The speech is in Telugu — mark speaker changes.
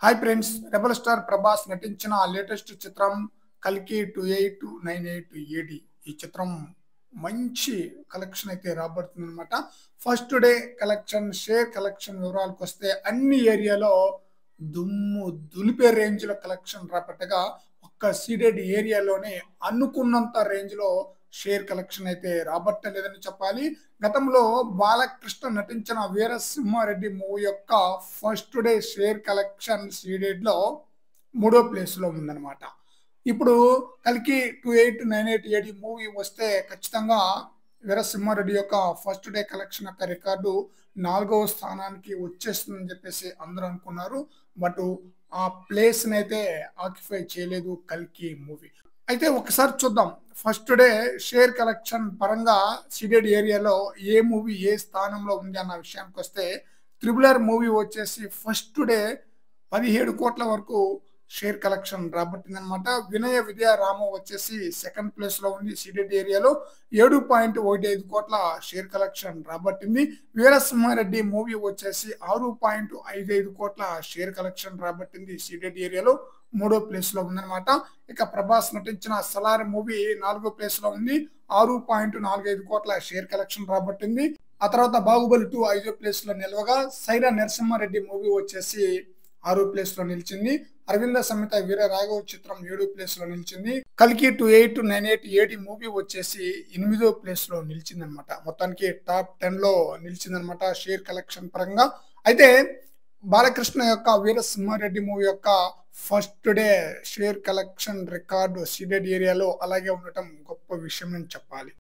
Speaker 1: Hi friends, rebel star Prabhas నటించిన లేటెస్ట్ చిత్రం కల్కి 2898 ఏడి. ఈ చిత్రం మంచి కలెక్షన్ అయితే రాబడుతుందన్నమాట. First day collection, share collection వివరాలకు వస్తే అన్ని ఏరియాలో దుమ్ము దులిపే రేంజ్ లో కలెక్షన్ రాబట్టగా ఒక్క సీడెడ్ ఏరియాలోనే అనుకున్నంత రేంజ్ లో షేర్ కలెక్షన్ అయితే రాబట్టలేదని చెప్పాలి. గతంలో బాలకృష్ణ నటించిన వీరసింహారెడ్డి మూవీ యొక్క first day share collection ceded లో మూడో ప్లేస్ లో ఉందన్నమాట. ఇప్పుడు కల్కి 2898 ఏడి మూవీ వస్తే ఖచ్చితంగా వీరసింహారెడ్డి యొక్క ఫస్ట్ డే కలెక్షన్ యొక్క రికార్డు 4వ స్థానానికి వచ్చేస్తుందని చెప్పేసి అందరూ అనుకున్నారు. బట్ ఆ ప్లేస్ అయితే ఆక్యుపై చేయలేదు కల్కి మూవీ. అయితే ఒకసారి చూద్దాం, ఫస్ట్ డే షేర్ కలెక్షన్ పరంగా సీడెడ్ ఏరియాలో ఏ మూవీ ఏ స్థానంలో ఉంది అన్న విషయానికి వస్తే త్రిబులర్ మూవీ వచ్చేసి ఫస్ట్ డే 17 కోట్ల వరకు షేర్ కలెక్షన్ రాబట్టింది అనమాట. వినయ విద్యా రామ వచ్చేసి సెకండ్ ప్లేస్ లో ఉంది. సీడెడ్ ఏరియాలో 7.15 కోట్ల షేర్ కలెక్షన్ రాబట్టింది. వీరసింహారెడ్డి మూవీ వచ్చేసి 6.55 కోట్ల షేర్ కలెక్షన్ రాబట్టింది. సీడెడ్ ఏరియాలో మూడో ప్లేస్ లో ఉందన్నమాట. ఇక ప్రభాస్ నటించిన సలార్ మూవీ 4వ ప్లేస్ లో ఉంది. 6.45 కోట్ల షేర్ కలెక్షన్ రాబట్టింది. ఆ తర్వాత బాహుబలి 2 5వ ప్లేస్ లో నిలవగా, సైరా నరసింహారెడ్డి మూవీ వచ్చేసి 6వ ప్లేస్ లో నిలిచింది. అరవింద సమేత వీర రాఘవ చిత్రం 7వ ప్లేస్ లో నిలిచింది. కల్కి 2898 ఏడి మూవీ వచ్చేసి 8వ ప్లేస్ లో నిలిచింది అనమాట. మొత్తానికి టాప్ 10 లో నిలిచిందనమాట షేర్ కలెక్షన్ పరంగా. అయితే బాలకృష్ణ యొక్క వీరసింహారెడ్డి మూవీ యొక్క first day share collection record ceded ఏరియాలో అలాగే ఉండటం గొప్ప విషయం అని చెప్పాలి.